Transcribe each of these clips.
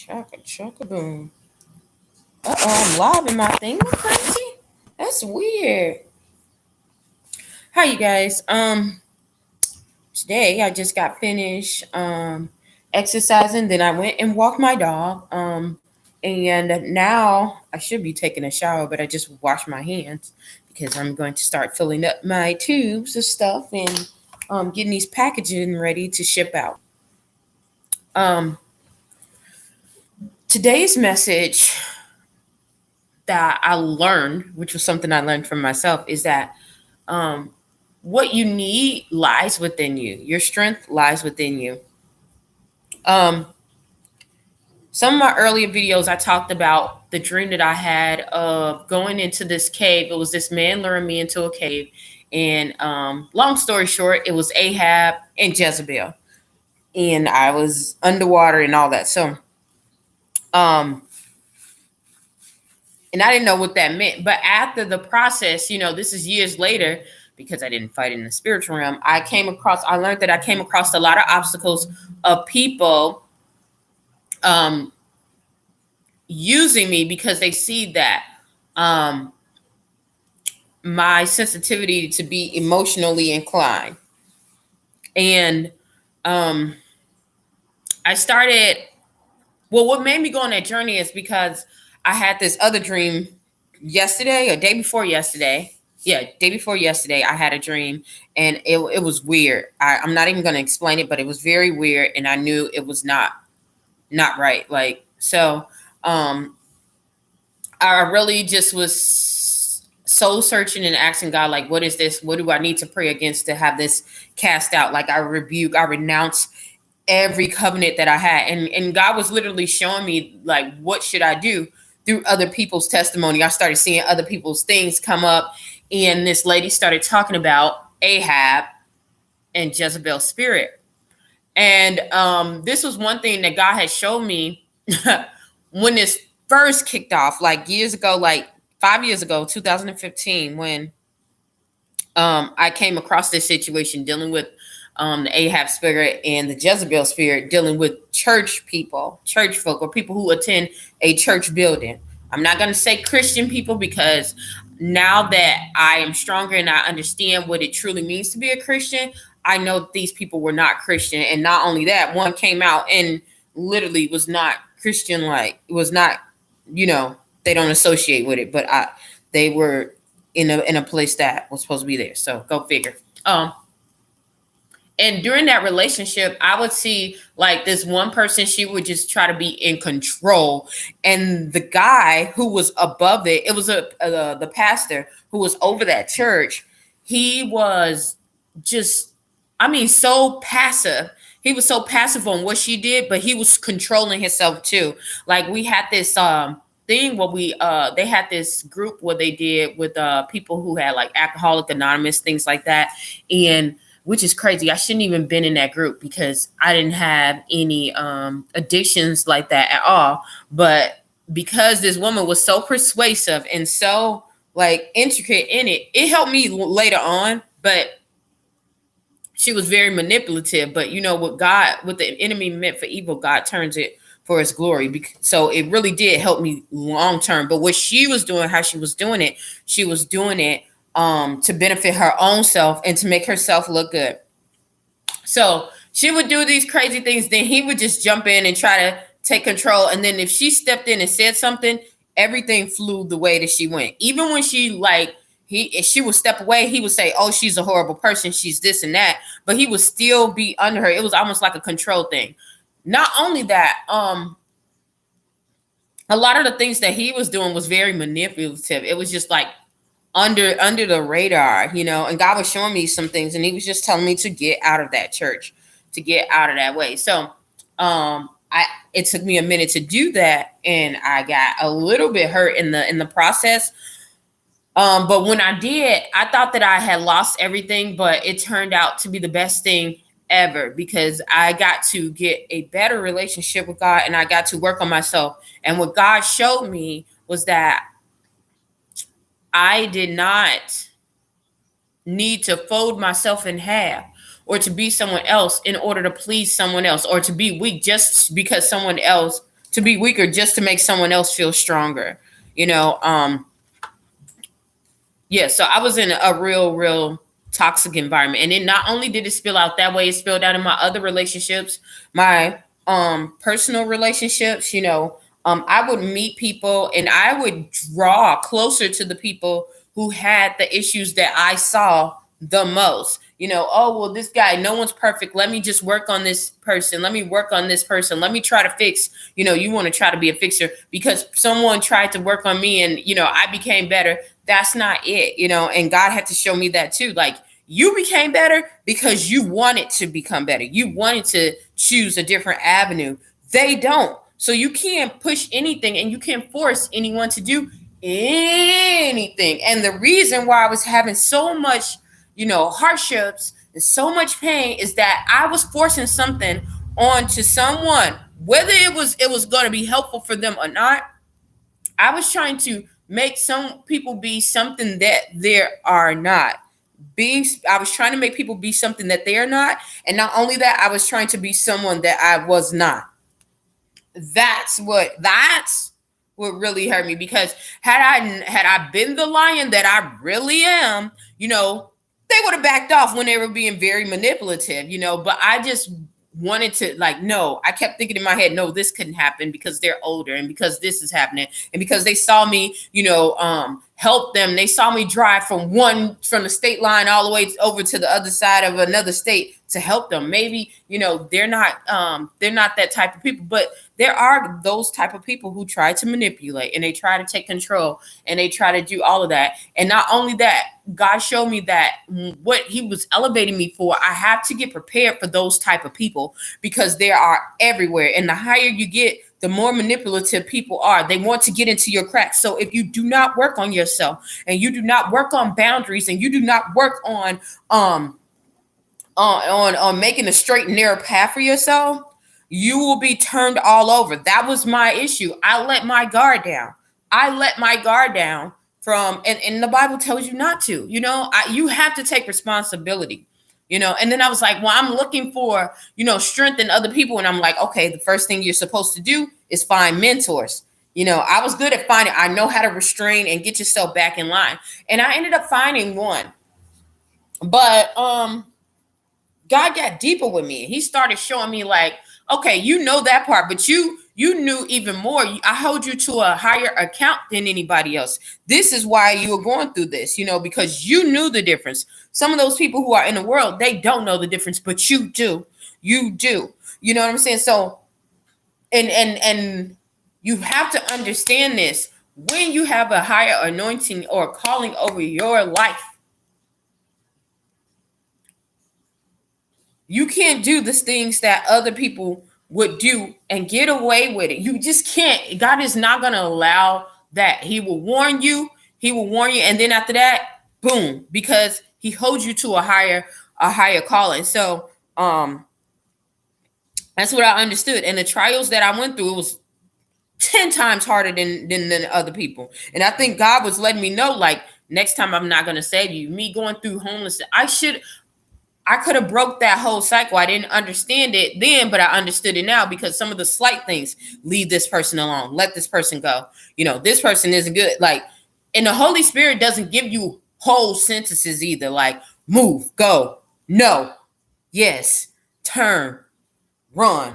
Chaka chaka boom. I'm live in my thing. What crazy? That's weird. Hi you guys. Today I just got finished exercising, then I went and walked my dog. And now I should be taking a shower, but I just washed my hands because I'm going to start filling up my tubes of stuff and getting these packaging ready to ship out. Um Today's message that I learned, which was something I learned from myself, is that um, what you need lies within you. Your strength lies within you. Um, some of my earlier videos, I talked about the dream that I had of going into this cave. It was this man luring me into a cave. And long story short, it was Ahab and Jezebel. And I was underwater and all that. Um, and I didn't know what that meant. But after the process, this is years later, because I didn't fight in the spiritual realm, I learned that I came across a lot of obstacles of people using me because they see that my sensitivity to be emotionally inclined. And I started, what made me go on that journey is because I had this other dream yesterday or day before yesterday. Yeah, day before yesterday, I had a dream and it was weird. I'm not even going to explain it, but it was very weird. And I knew it was not right. I really just was soul searching and asking God, like, what is this? What do I need to pray against to have this cast out? Like, I renounce every covenant that I had. And God was literally showing me, like, what should I do through other people's testimony. I started seeing other people's things come up. And this lady started talking about Ahab and Jezebel's spirit. And this was one thing that God had shown me when this first kicked off, like years ago, like 5 years ago, 2015, when I came across this situation dealing with the Ahab spirit and the Jezebel spirit, dealing with church people, church folk, or people who attend a church building. I'm not going to say Christian people, because now that I am stronger and I understand what it truly means to be a Christian, I know these people were not Christian. And not only that, one came out and literally was not Christian, like it was not, they don't associate with it, but they were in a place that was supposed to be there. So go figure. And during that relationship, I would see like this one person, she would just try to be in control. And the guy who was above it, it was the pastor who was over that church. He was just, so passive. He was so passive on what she did, but he was controlling himself too. Like we had this thing where they had this group where they did with people who had like Alcoholic Anonymous, things like that. And which is crazy. I shouldn't even been in that group because I didn't have any addictions like that at all. But because this woman was so persuasive and so like intricate in it, it helped me later on. But she was very manipulative. But what the enemy meant for evil, God turns it for his glory. So it really did help me long term. But what she was doing, how she was doing it to benefit her own self and to make herself look good. So she would do these crazy things. Then he would just jump in and try to take control. And then if she stepped in and said something, everything flew the way that she went. Even when she would step away, he would say, oh, she's a horrible person. She's this and that. But he would still be under her. It was almost like a control thing. Not only that, a lot of the things that he was doing was very manipulative. It was just like under the radar, and God was showing me some things, and he was just telling me to get out of that church, to get out of that way. So it took me a minute to do that, and I got a little bit hurt in the process. But when I did, I thought that I had lost everything, but it turned out to be the best thing ever, because I got to get a better relationship with God, and I got to work on myself. And what God showed me was that I did not need to fold myself in half or to be someone else in order to please someone else, or to be weak just because someone else to be weaker just to make someone else feel stronger. Yeah, so I was in a real toxic environment. And then not only did it spill out that way, it spilled out in my other relationships, my personal relationships. I would meet people and I would draw closer to the people who had the issues that I saw the most. Oh, well, this guy, no one's perfect. Let me just work on this person. Let me work on this person. Let me try to fix. You want to try to be a fixer because someone tried to work on me and, I became better. That's not it, and God had to show me that too. Like, you became better because you wanted to become better. You wanted to choose a different avenue. They don't. So you can't push anything and you can't force anyone to do anything. And the reason why I was having so much, hardships and so much pain is that I was forcing something onto someone, whether it was going to be helpful for them or not. I was trying to make some people be something that they are not. I was trying to make people be something that they are not. And not only that, I was trying to be someone that I was not. That's what really hurt me, because had I been the lion that I really am, they would have backed off when they were being very manipulative, but I just wanted to, like, no, I kept thinking in my head, no, this couldn't happen because they're older and because this is happening and because they saw me, help them. They saw me drive from the state line all the way over to the other side of another state to help them. Maybe, they're not that type of people, but there are those type of people who try to manipulate and they try to take control and they try to do all of that. And not only that, God showed me that what he was elevating me for, I have to get prepared for those type of people because they are everywhere. And the higher you get, the more manipulative people are. They want to get into your cracks. So if you do not work on yourself and you do not work on boundaries and you do not work on making a straight and narrow path for yourself, you will be turned all over. That was my issue. I let my guard down. And the Bible tells you not to. You have to take responsibility. And then I was like, well, I'm looking for, strength in other people. And I'm like, okay, the first thing you're supposed to do is find mentors. I was good at finding, I know how to restrain and get yourself back in line. And I ended up finding one. But God got deeper with me. He started showing me like, okay, that part, but you knew even more. I hold you to a higher account than anybody else. This is why you were going through this, because you knew the difference. Some of those people who are in the world, they don't know the difference, but you do. You do. You know what I'm saying? So, and you have to understand this. When you have a higher anointing or calling over your life, you can't do the things that other people would do and get away with it. You just can't. God is not going to allow that. He will warn you. And then after that, boom, because he holds you to a higher calling. So that's what I understood. And the trials that I went through, it was 10 times harder than other people. And I think God was letting me know, like, next time I'm not going to save you. Me going through homelessness, I could have broke that whole cycle. I didn't understand it then, but I understood it now, because some of the slight things, leave this person alone, let this person go. This person isn't good. Like, and the Holy Spirit doesn't give you whole sentences either. Like, move, go, no, yes, turn, run.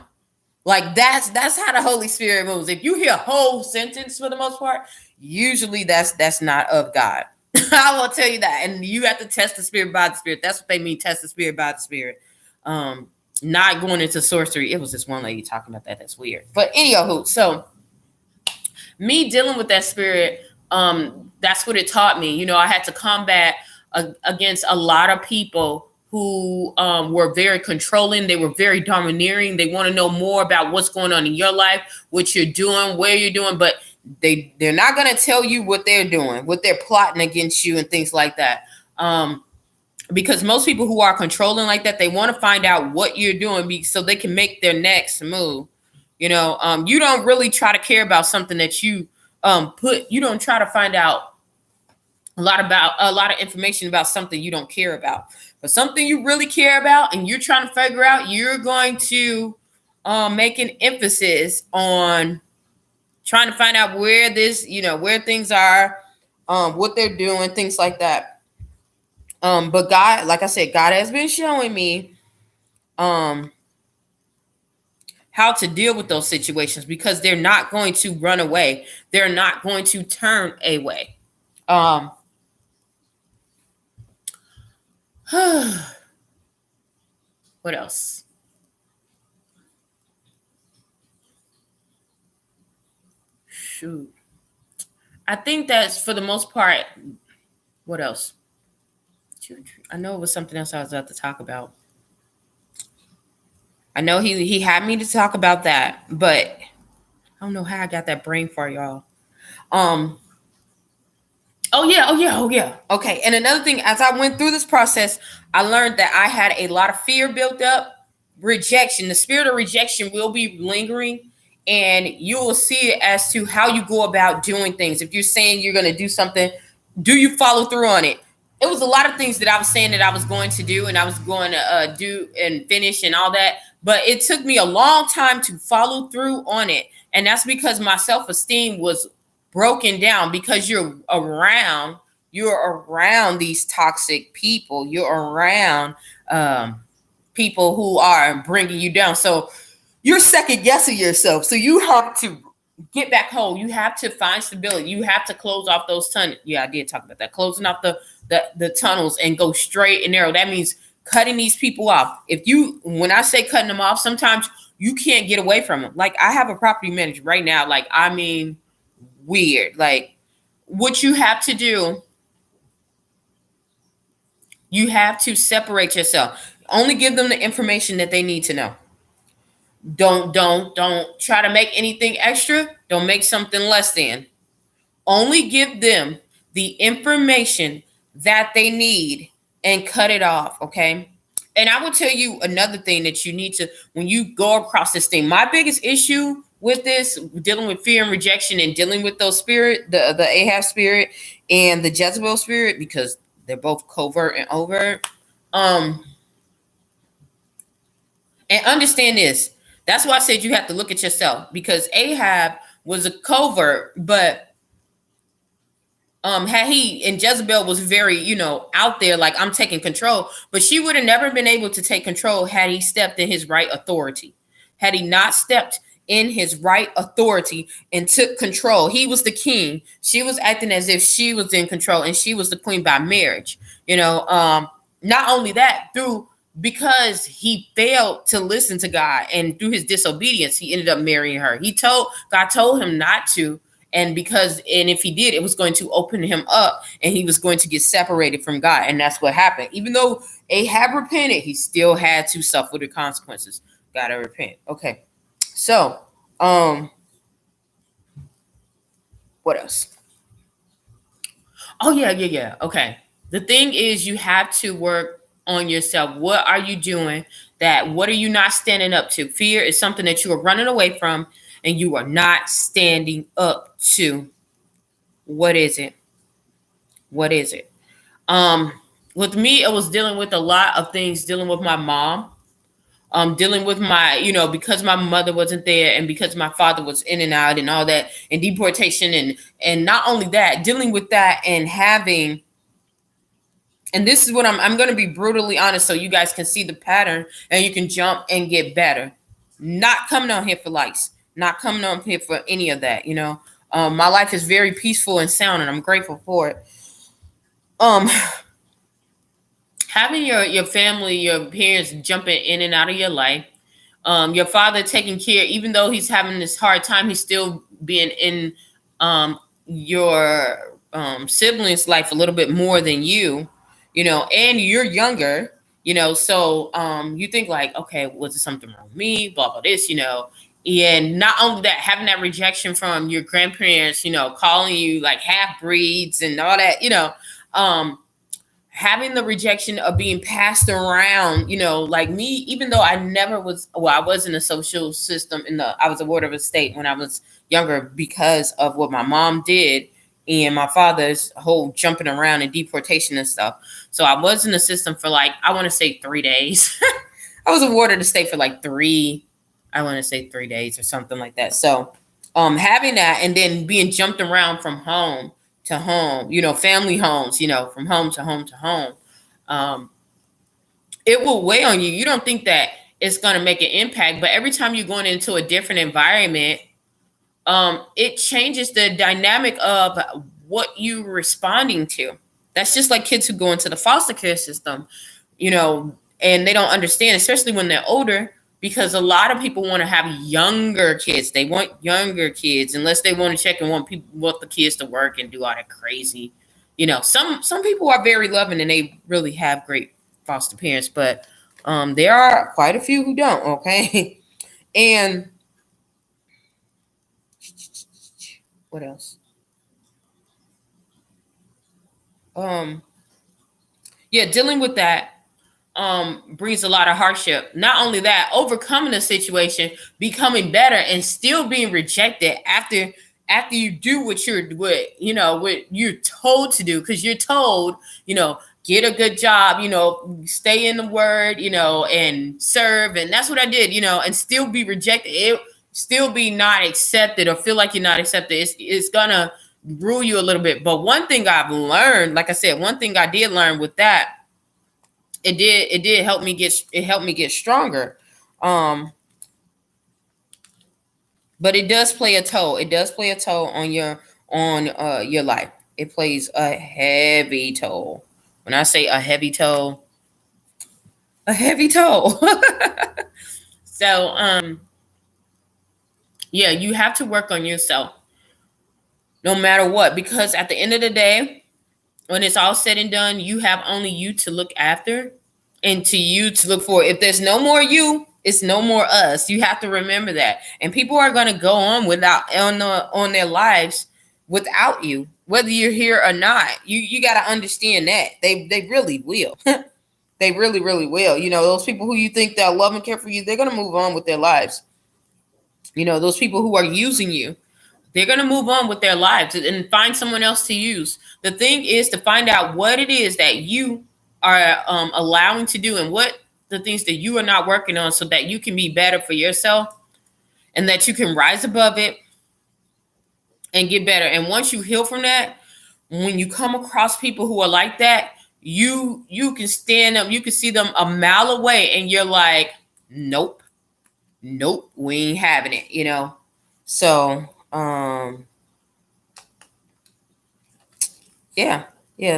Like, that's how the Holy Spirit moves. If you hear a whole sentence for the most part, usually that's not of God. I will tell you that. And you have to test the spirit by the spirit. That's what they mean, test the spirit by the spirit. Not going into sorcery. It was this one lady talking about that. That's weird. But anywho, so me dealing with that spirit, that's what it taught me. I had to combat against a lot of people who were very controlling. They were very domineering. They want to know more about what's going on in your life, what you're doing, where you're doing, but they're not going to tell you what they're doing, what they're plotting against you and things like that. Because most people who are controlling like that, they want to find out what you're doing so they can make their next move. You don't really try to care about something that you you don't try to find out a lot of information about something you don't care about. But something you really care about and you're trying to figure out, you're going to make an emphasis on trying to find out where this, where things are, what they're doing, things like that. But God, like I said, God has been showing me how to deal with those situations, because they're not going to run away. They're not going to turn away. What else? Shoot. I think that's for the most part. What else? I know it was something else I was about to talk about. I know he had me to talk about that, but I don't know how I got that brain fart, y'all. Oh yeah. Okay. And another thing, as I went through this process, I learned that I had a lot of fear built up. Rejection, the spirit of rejection will be lingering, and you will see it as to how you go about doing things. If you're saying you're going to do something, do you follow through on it? It was a lot of things that I was saying that I was going to do, and I was going to do and finish and all that. But it took me a long time to follow through on it. And that's because my self-esteem was broken down, because you're around these toxic people. You're around people who are bringing you down. So you're second guessing yourself. So you have to get back home. You have to find stability. You have to close off those tunnels. Yeah, I did talk about that. Closing off the tunnels and go straight and narrow. That means cutting these people off. When I say cutting them off, sometimes you can't get away from them. Like, I have a property manager right now. Like, I mean, weird. Like, what you have to do, you have to separate yourself. Only give them the information that they need to know. Don't try to make anything extra. Don't make something less than. Only give them the information that they need and cut it off, okay? And I will tell you another thing that you need to, when you go across this thing, my biggest issue with this, dealing with fear and rejection and dealing with those spirit, the Ahab spirit and the Jezebel spirit, because they're both covert and overt. And understand this. That's why I said you have to look at yourself, because Ahab was a covert, but had he, and Jezebel was very, out there, like, I'm taking control, but she would have never been able to take control had he stepped in his right authority. Had he not stepped in his right authority and took control. He was the king. She was acting as if she was in control, and she was the queen by marriage. Not only that, because he failed to listen to God, and through his disobedience, he ended up marrying her. God told him not to. And if he did, it was going to open him up, and he was going to get separated from God. And that's what happened. Even though Ahab repented, he still had to suffer the consequences. Gotta repent. Okay. So, what else? Oh, yeah. Okay. The thing is, you have to work on yourself. What are you doing? What are you not standing up to? Fear is something that you are running away from, and you are not standing up to. What is it? With me, it was dealing with a lot of things, dealing with my mom, dealing with my, because my mother wasn't there, and because my father was in and out and all that, and deportation, and not only that, dealing with that and having, and this is what I'm going to be brutally honest, so you guys can see the pattern and you can jump and get better. Not coming on here for likes, not coming on here for any of that. My life is very peaceful and sound, and I'm grateful for it. Having your family, your parents jumping in and out of your life, your father taking care, even though he's having this hard time, he's still being in your siblings' life a little bit more than you, and you're younger, so you think like, okay, was it something wrong with me? Blah, blah, this, and not only that, having that rejection from your grandparents, calling you like half breeds and all that, having the rejection of being passed around, like me, even though I was in a social system, I was a ward of a state when I was younger because of what my mom did and my father's whole jumping around and deportation and stuff. So I was in the system for like, I want to say 3 days. I was a ward of the state for like 3 days or something like that. So having that and then being jumped around from home to home, family homes, from home to home to home, it will weigh on you. You don't think that it's going to make an impact, but every time you're going into a different environment, it changes the dynamic of what you're responding to. That's just like kids who go into the foster care system, and they don't understand, especially when they're older, because a lot of people want to have younger kids. They want younger kids, unless they want to check and want the kids to work and do all that crazy. Some people are very loving and they really have great foster parents, but there are quite a few who don't. Okay, and what else? Yeah, dealing with that brings a lot of hardship. Not only that, overcoming the situation, becoming better, and still being rejected after you do what you're told to do, because you're told, get a good job, stay in the word, and serve. And that's what I did, and still be rejected. It still be not accepted or feel like you're not accepted. It's gonna rule you a little bit. But one thing I've learned, like I said, one thing I did learn with that, it did help me get stronger. But it does play a toll. It does play a toll on your life. It plays a heavy toll. When I say a heavy toll, a heavy toll. So yeah, you have to work on yourself no matter what, because at the end of the day, when it's all said and done, you have only you to look after and to you to look for. If there's no more you, it's no more us. You have to remember that. And people are going to go on on their lives without you, whether you're here or not. You got to understand that they really will. They really, really will. Those people who you think they'll love and care for you, they're going to move on with their lives. Those people who are using you, they're going to move on with their lives and find someone else to use. The thing is to find out what it is that you are allowing to do, and what the things that you are not working on, so that you can be better for yourself and that you can rise above it and get better. And once you heal from that, when you come across people who are like that, you can stand up, you can see them a mile away, and you're like, nope, we ain't having it, So yeah,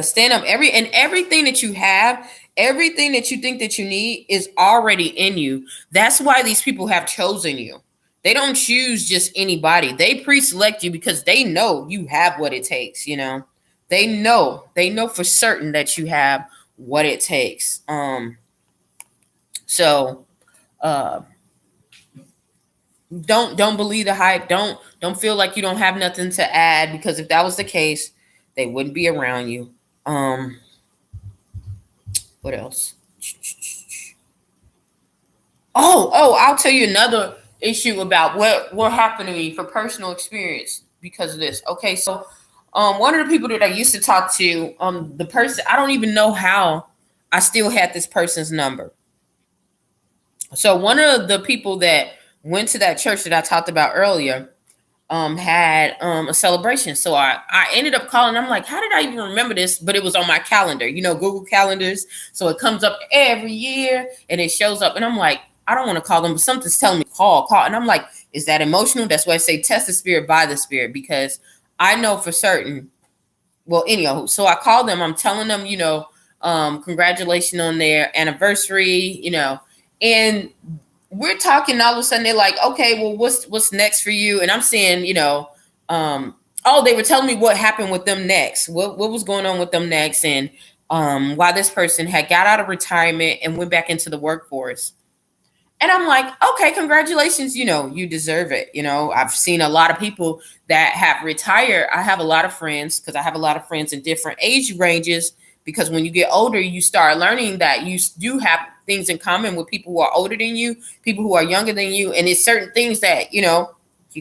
stand up. Everything that you have, everything that you think that you need is already in you. That's why these people have chosen you. They don't choose just anybody. They pre-select you because they know you have what it takes. They know for certain that you have what it takes. So don't believe the hype. Don't feel like you don't have nothing to add, because if that was the case, they wouldn't be around you. What else? I'll tell you another issue about what happened to me for personal experience because of this. Okay, so one of the people that I used to talk to, the person, I don't even know how I still had this person's number. So one of the people that went to that church that I talked about earlier had a celebration. So I ended up calling. I'm like, how did I even remember this? But it was on my calendar, Google calendars. So it comes up every year and it shows up. And I'm like, I don't want to call them, but something's telling me call. And I'm like, is that emotional? That's why I say test the spirit by the spirit, because I know for certain. Well, anyhow, so I called them. I'm telling them, congratulations on their anniversary, and we're talking. All of a sudden, they're like, okay, well, what's next for you? And I'm saying, they were telling me what happened with them next, what was going on with them next, and why this person had got out of retirement and went back into the workforce. And I'm like, okay, congratulations. You deserve it. I've seen a lot of people that have retired. I have a lot of friends, because I have a lot of friends in different age ranges, because when you get older, you start learning that you do have things in common with people who are older than you, people who are younger than you. And it's certain things that, you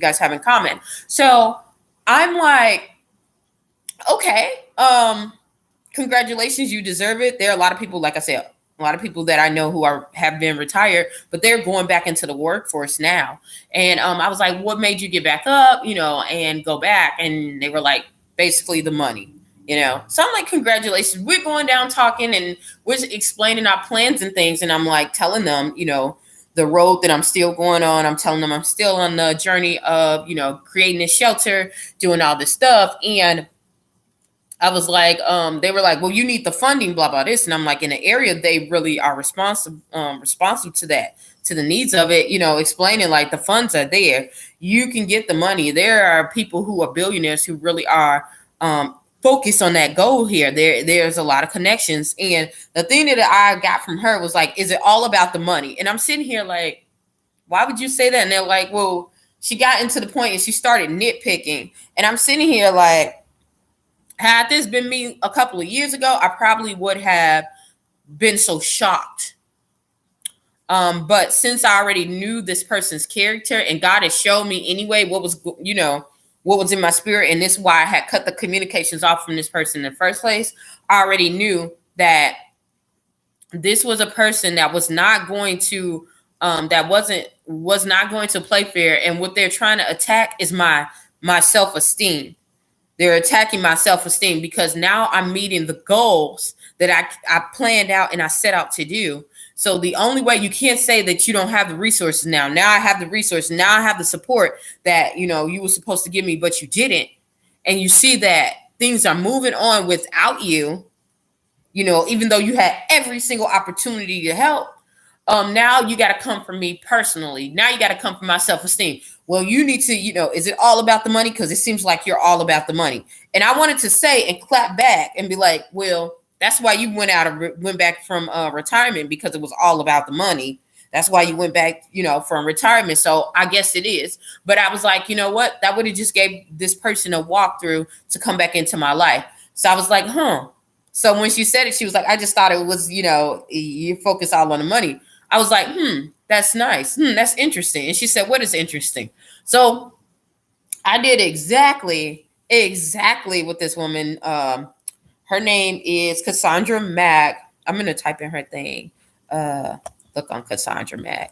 guys have in common. So I'm like, okay, congratulations. You deserve it. There are a lot of people, like I said, a lot of people that I know who have been retired, but they're going back into the workforce now. And I was like, what made you get back up, and go back? And they were like, basically the money, So I'm like, congratulations. We're going down talking and we're explaining our plans and things. And I'm like telling them, the road that I'm still going on. I'm telling them I'm still on the journey of, creating this shelter, doing all this stuff. And I was like, they were like, well, you need the funding, blah, blah, this. And I'm like, in the area, they really are responsive to that, to the needs of it, explaining like the funds are there. You can get the money. There are people who are billionaires who really are focused on that goal here. There's a lot of connections. And the thing that I got from her was like, is it all about the money? And I'm sitting here like, why would you say that? And they're like, well, she got into the point and she started nitpicking. And I'm sitting here like, had this been me a couple of years ago, I probably would have been so shocked. But since I already knew this person's character and God has shown me anyway what was in my spirit, and this is why I had cut the communications off from this person in the first place, I already knew that this was a person that was not going to was not going to play fair. And what they're trying to attack is my self-esteem. They're attacking my self-esteem because now I'm meeting the goals that I planned out and I set out to do. So the only way, you can't say that you don't have the resources now. Now I have the resources. Now I have the support that, you were supposed to give me, but you didn't. And you see that things are moving on without you, even though you had every single opportunity to help. Now you got to come from me personally. Now you got to come from my self-esteem. Well, you need to, is it all about the money? Because it seems like you're all about the money. And I wanted to say and clap back and be like, well, that's why you went back from retirement, because it was all about the money. That's why you went back, from retirement. So I guess it is. But I was like, you know what? That would have just gave this person a walkthrough to come back into my life. So I was like, So when she said it, she was like, I just thought it was, you focus all on the money. I was like, that's nice. That's interesting. And she said, what is interesting? So I did exactly what this woman, her name is Cassandra Mack. I'm going to type in her thing. Look on Cassandra Mack.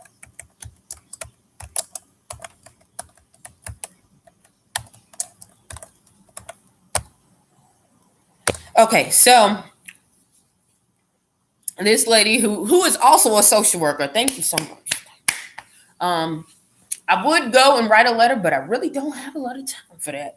Okay, so this lady who is also a social worker. Thank you so much. I would go and write a letter, but I really don't have a lot of time for that.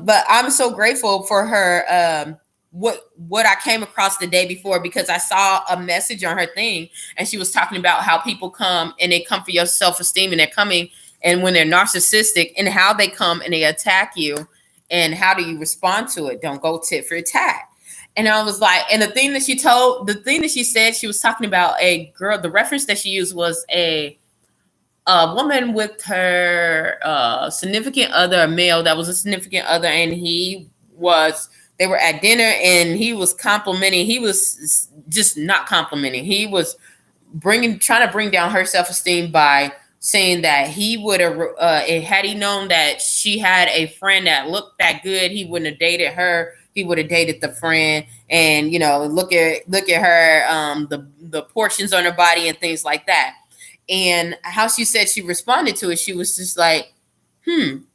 But I'm so grateful for her. What I came across the day before, because I saw a message on her thing, and she was talking about how people come and they come for your self-esteem, and they're coming, and when they're narcissistic, and how they come and they attack you, and how do you respond to it? Don't go tit for tat. And I was like, and the thing that she said, she was talking about a girl. The reference that she used was a woman with her significant other, a male that was a significant other, and they were at dinner, and he was complimenting. He was just not complimenting. He was trying to bring down her self-esteem by saying that he would have, had he known that she had a friend that looked that good, he wouldn't have dated her. He would have dated the friend. And look at her, the portions on her body and things like that. And how she said she responded to it, she was just like,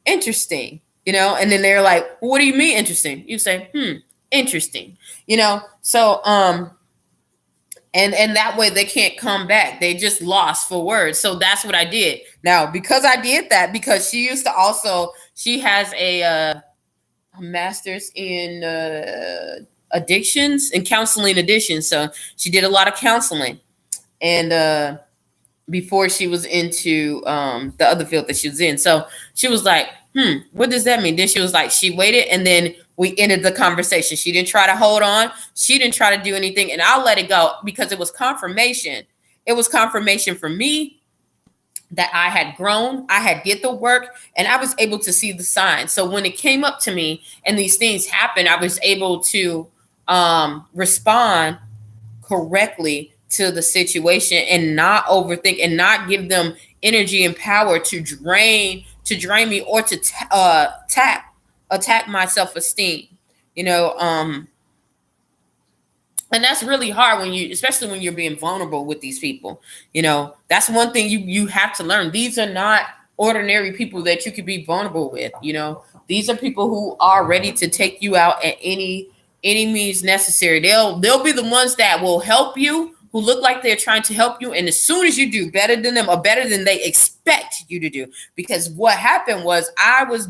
interesting, and then they're like, well, what do you mean interesting? You say, interesting, so, and that way they can't come back. They just lost for words. So that's what I did. Now, because I did that, because she has a master's in addictions and counseling addiction. So she did a lot of counseling. And, before she was into the other field that she was in. So she was like, what does that mean? Then she was like, she waited, and then we ended the conversation. She didn't try to hold on. She didn't try to do anything. And I'll let it go, because it was confirmation. It was confirmation for me that I had grown, I had did the work, and I was able to see the signs. So when it came up to me and these things happened, I was able to respond correctly to the situation and not overthink and not give them energy and power to drain me or to attack my self-esteem. And that's really hard when you, especially when you're being vulnerable with these people. That's one thing you have to learn. These are not ordinary people that you could be vulnerable with. These are people who are ready to take you out at any means necessary. They'll be the ones that will help you, who look like they're trying to help you, and as soon as you do better than them or better than they expect you to do, because what happened was I was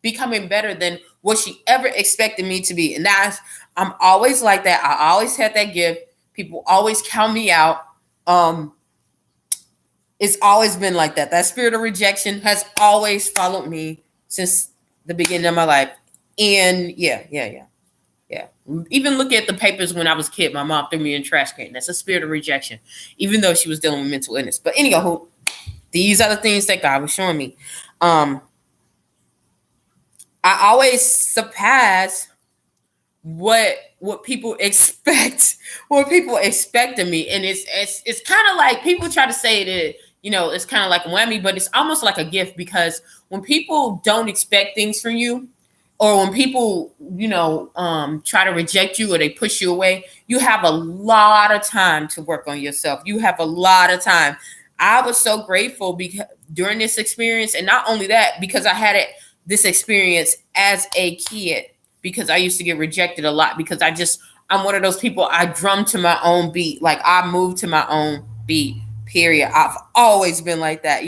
becoming better than what she ever expected me to be. And I'm always like that. I always had that gift. People always count me out. It's always been like that. That spirit of rejection has always followed me since the beginning of my life. And yeah. Even look at the papers when I was a kid. My mom threw me in a trash can. That's a spirit of rejection, even though she was dealing with mental illness. But anyhow, these are the things that God was showing me. I always surpass what people expect, of me. And it's kind of like people try to say that, it's kind of like a whammy, but it's almost like a gift, because when people don't expect things from you, or when people, try to reject you or they push you away, you have a lot of time to work on yourself. You have a lot of time. I was so grateful because during this experience, and not only that, because I had this experience as a kid, because I used to get rejected a lot, because I'm one of those people, I drum to my own beat. Like, I move to my own beat, period. I've always been like that.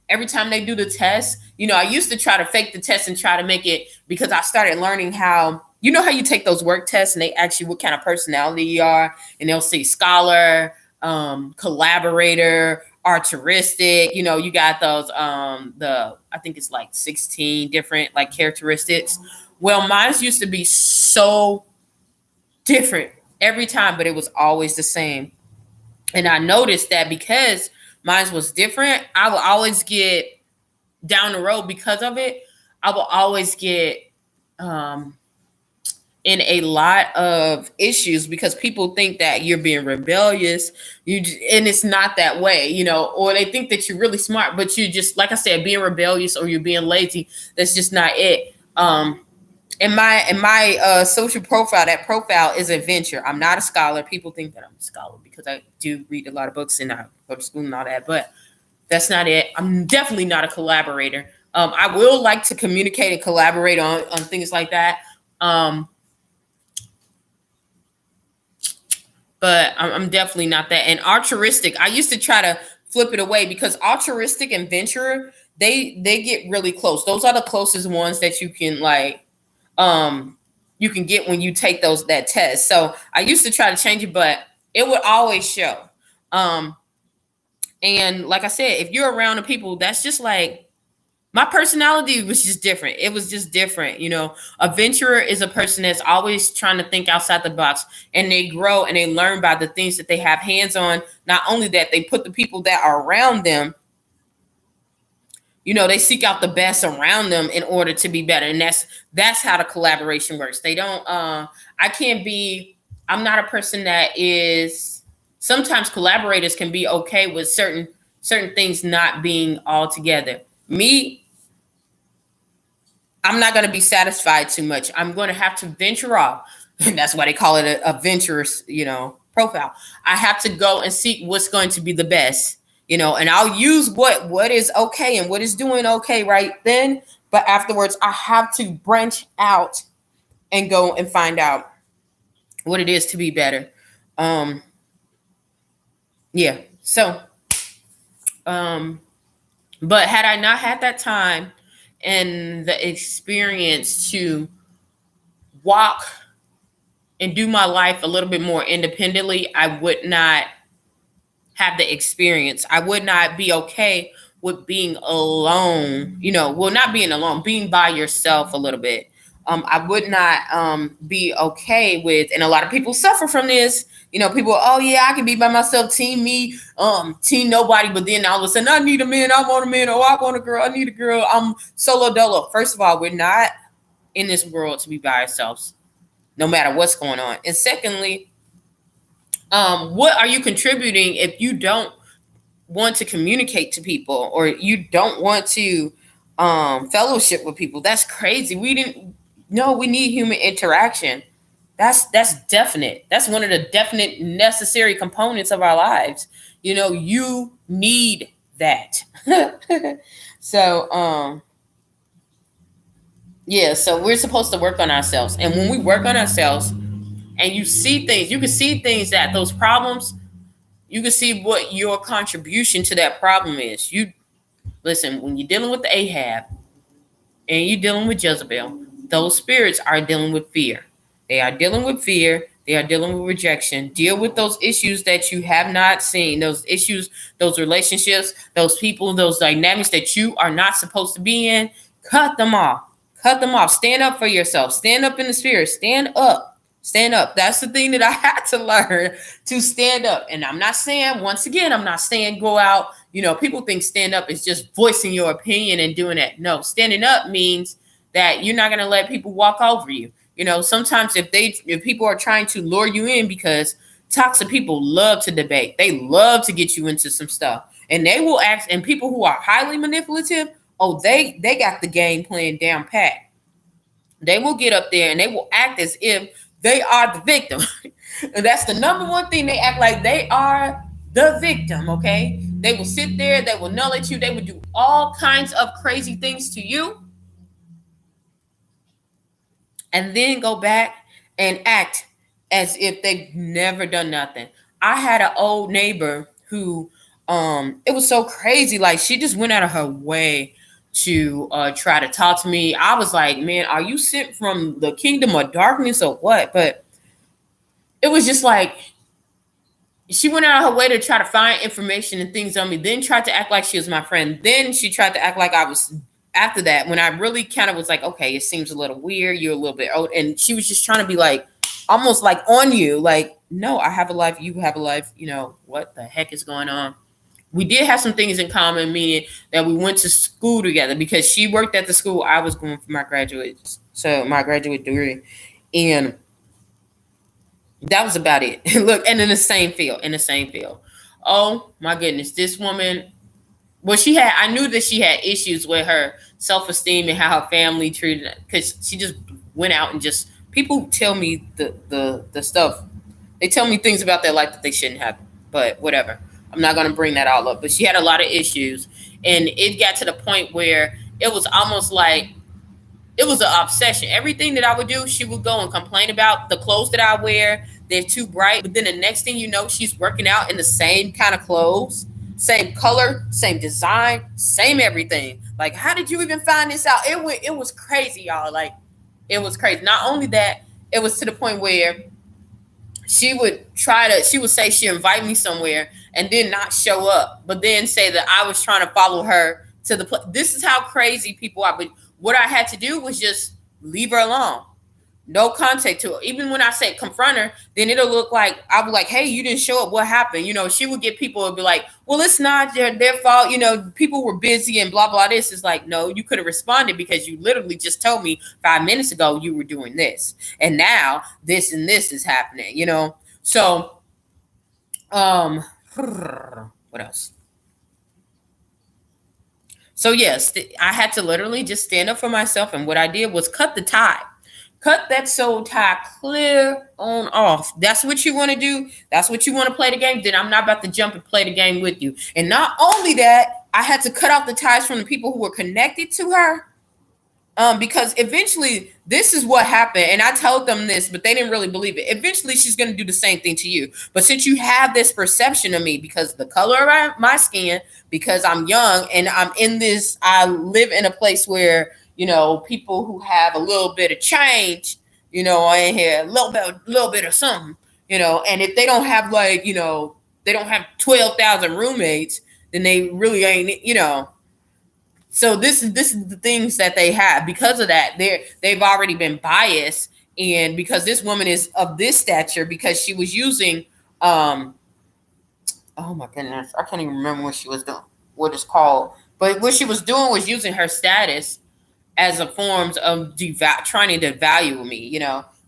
Every time they do the test, I used to try to fake the test and try to make it, because I started learning how you take those work tests and they ask you what kind of personality you are, and they'll say scholar, collaborator, altruistic. You got those, I think it's like 16 different like characteristics. Well, mine used to be so different every time, but it was always the same. And I noticed that because mine was different, I will always get down the road because of it. I will always get in a lot of issues, because people think that you're being rebellious, and it's not that way, or they think that you're really smart, but you just, like I said, being rebellious or you're being lazy. That's just not it. In my social profile, that profile is adventure. I'm not a scholar. People think that I'm a scholar because I do read a lot of books and I go to school and all that, but that's not it. I'm definitely not a collaborator. I will like to communicate and collaborate on things like that. But I'm definitely not that. And altruistic, I used to try to flip it away, because altruistic and venturer, they get really close. Those are the closest ones that you can you can get when you take that test. So I used to try to change it, but it would always show. And like I said, if you're around the people, that's just like, my personality was just different. It was just different. A venturer is a person that's always trying to think outside the box, and they grow and they learn by the things that they have hands on. Not only that, they put the people that are around them, they seek out the best around them in order to be better. And that's how the collaboration works. They don't, I'm not a person that is, sometimes collaborators can be okay with certain things not being all together. Me, I'm not going to be satisfied too much. I'm going to have to venture off. And that's why they call it a venturous, profile. I have to go and seek what's going to be the best, and I'll use what is okay and what is doing okay right then. But afterwards, I have to branch out and go and find out what it is to be better. Yeah. So, but had I not had that time and the experience to walk and do my life a little bit more independently, I would not have the experience. I would not be okay with being alone, not being alone, being by yourself a little bit. I would not be okay with, and a lot of people suffer from this. People, oh yeah, I can be by myself, team me, team nobody. But then all of a sudden, I need a man, I want a man, or I want a girl, I need a girl. I'm solo dolo. First of all, we're not in this world to be by ourselves, no matter what's going on. And secondly, what are you contributing if you don't want to communicate to people, or you don't want to fellowship with people? That's crazy. We need human interaction. That's definite. That's one of the definite necessary components of our lives. You need that. So yeah, so we're supposed to work on ourselves. And when we work on ourselves and you see things, you can see things that those problems, you can see what your contribution to that problem is. You listen, when you're dealing with the Ahab and you're dealing with Jezebel, those spirits are dealing with fear. They are dealing with fear. They are dealing with rejection. Deal with those issues that you have not seen, those issues, those relationships, those people, those dynamics that you are not supposed to be in. Cut them off. Cut them off. Stand up for yourself. Stand up in the spirit. Stand up. Stand up. That's the thing that I had to learn, to stand up. And I'm not saying, once again, I'm not saying go out. People think stand up is just voicing your opinion and doing that. No, standing up means that you're not going to let people walk over you. Sometimes if people are trying to lure you in, because toxic people love to debate. They love to get you into some stuff. And they will act, and people who are highly manipulative, they got the game plan down pat. They will get up there and they will act as if they are the victim. And that's the number one thing. They act like they are the victim, okay? They will sit there, they will yell at you, they will do all kinds of crazy things to you, and then go back and act as if they've never done nothing. I had an old neighbor who, it was so crazy. Like, she just went out of her way to try to talk to me. I was like, man, are you sent from the kingdom of darkness or what? But it was just like, she went out of her way to try to find information and things on me, then tried to act like she was my friend. Then she tried to act like I was, after that, when I really kind of was like, okay, it seems a little weird. You're a little bit old. And she was just trying to be like, almost like on you. Like, no, I have a life. You have a life. What the heck is going on? We did have some things in common, meaning that we went to school together, because she worked at the school I was going for my graduate degree. And that was about it. Look, and in the same field. Oh my goodness, this woman. Well, I knew that she had issues with her self-esteem and how her family treated her, because she just went out and just, people tell me the stuff. They tell me things about their life that they shouldn't have. But whatever. I'm not going to bring that all up. But she had a lot of issues. And it got to the point where it was almost like, it was an obsession. Everything that I would do, she would go and complain about the clothes that I wear. They're too bright. But then the next thing you know, she's working out in the same kind of clothes, same color, same design, same everything. Like, how did you even find this out? It was crazy, y'all. Like, it was crazy. Not only that, it was to the point where she would say she invite me somewhere and then not show up, but then say that I was trying to follow her to the place. This is how crazy people are. But what I had to do was just leave her alone. No contact to her. Even when I say confront her, then it'll look like I'll be like, hey, you didn't show up. What happened? She would get people would be like, well, it's not their fault. People were busy and blah, blah. This is like, no, you could have responded, because you literally just told me 5 minutes ago you were doing this. And now this and this is happening, So, what else? So yes, I had to literally just stand up for myself. And what I did was cut the tie. Cut that soul tie clear on off. That's what you want to do. That's what you want to play the game. Then I'm not about to jump and play the game with you. And not only that, I had to cut off the ties from the people who were connected to her. Because eventually this is what happened. And I told them this, but they didn't really believe it. Eventually she's going to do the same thing to you. But since you have this perception of me, because the color of my skin, because I'm young and I live in a place where, people who have a little bit of change, in here, a little bit of something, and if they don't have they don't have 12,000 roommates, then they really ain't, So this is the things that they have. Because of that, they've already been biased, and because this woman is of this stature, because she was using, oh my goodness, I can't even remember what she was doing, what it's called, but what she was doing was using her status as a form of trying to devalue me,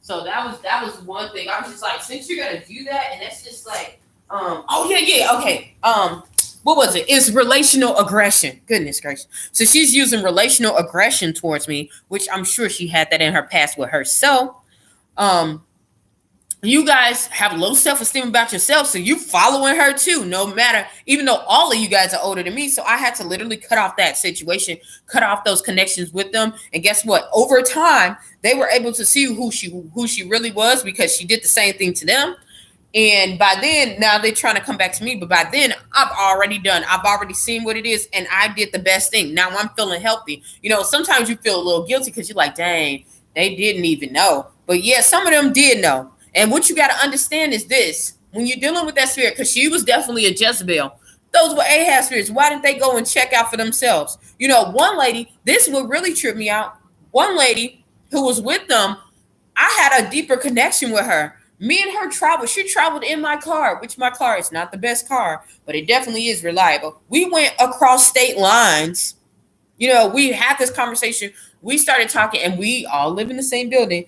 So that was one thing. I was just like, since you're gonna do that, and that's just like, okay. What was it? It's relational aggression. Goodness gracious. So she's using relational aggression towards me, which I'm sure she had that in her past with herself. you guys have low self-esteem about yourself, so you following her too, no matter, even though all of you guys are older than me. So I had to literally cut off that situation, cut off those connections with them. And guess what? Over time, they were able to see who she really was, because she did the same thing to them. And by then, now they're trying to come back to me. But by then, I've already seen what it is, and I did the best thing. Now I'm feeling healthy. Sometimes you feel a little guilty because you're like, dang, they didn't even know. But yeah, some of them did know. And what you got to understand is this: when you're dealing with that spirit, because she was definitely a Jezebel. Those were Ahab spirits. Why didn't they go and check out for themselves? One lady, this would really trip me out. One lady who was with them, I had a deeper connection with her. Me and her traveled. She traveled in my car, which my car is not the best car, but it definitely is reliable. We went across state lines. We had this conversation. We started talking, and we all live in the same building.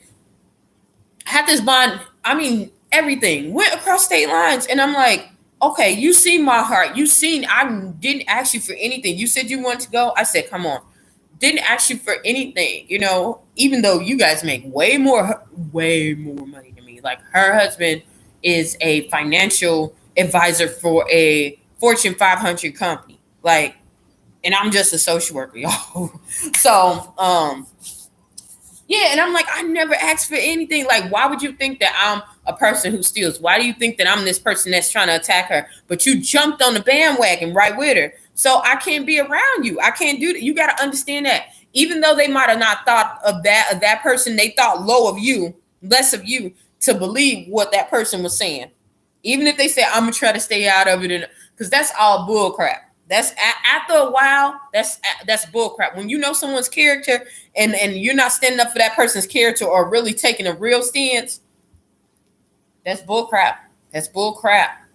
Had this bond. I mean, everything went across state lines. And I'm like, okay, you see my heart. You seen, I didn't ask you for anything. You said you wanted to go. I said, come on. Didn't ask you for anything, even though you guys make way more money than me. Like, her husband is a financial advisor for a Fortune 500 company. Like, and I'm just a social worker, y'all. So, yeah, and I'm like, I never asked for anything. Like, why would you think that I'm a person who steals? Why do you think that I'm this person that's trying to attack her? But you jumped on the bandwagon right with her. So I can't be around you. I can't do that. You got to understand that. Even though they might have not thought of that person, they thought less of you to believe what that person was saying. Even if they say, I'm going to try to stay out of it. Because that's all bull crap. That's after a while, that's bull crap. When you know someone's character and you're not standing up for that person's character or really taking a real stance, that's bull crap. That's bull crap.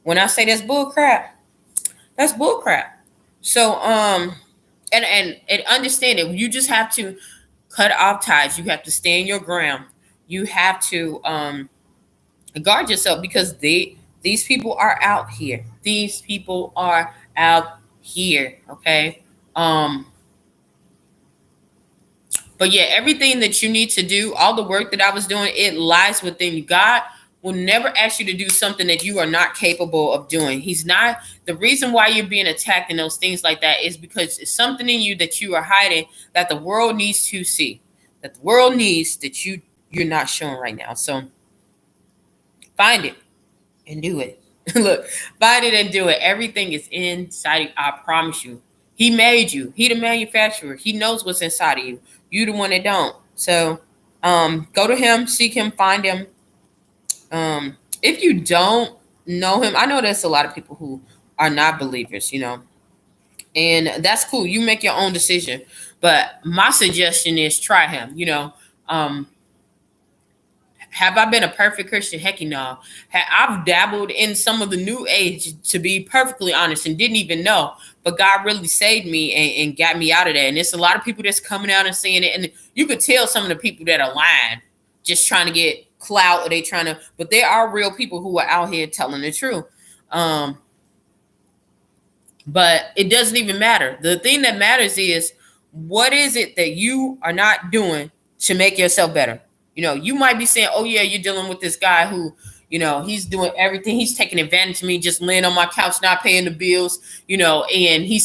When I say that's bull crap, that's bull crap. So and understand it. You just have to cut off ties. You have to stand your ground. You have to guard yourself, because these people are out here. These people are out here. Okay. But yeah, everything that you need to do, all the work that I was doing, it lies within you. God will never ask you to do something that you are not capable of doing. He's not. The reason why you're being attacked and those things like that is because it's something in you that you are hiding, that the world needs to see, that the world needs, that you're not showing right now. So find it and do it. Look, find it and do it. Everything is inside of you. I promise you. He made you. He the manufacturer. He knows what's inside of you. You the one that don't. So go to him, seek him, find him. If you don't know him, I know there's a lot of people who are not believers, and that's cool. You make your own decision. But my suggestion is try him, Have I been a perfect Christian? Heck no. I've dabbled in some of the new age, to be perfectly honest, and didn't even know. But God really saved me and got me out of that. And it's a lot of people that's coming out and saying it. And you could tell some of the people that are lying, just trying to get clout, or but there are real people who are out here telling the truth. But it doesn't even matter. The thing that matters is, what is it that you are not doing to make yourself better? You might be saying, oh yeah, you're dealing with this guy who, he's doing everything. He's taking advantage of me, just laying on my couch, not paying the bills, and he's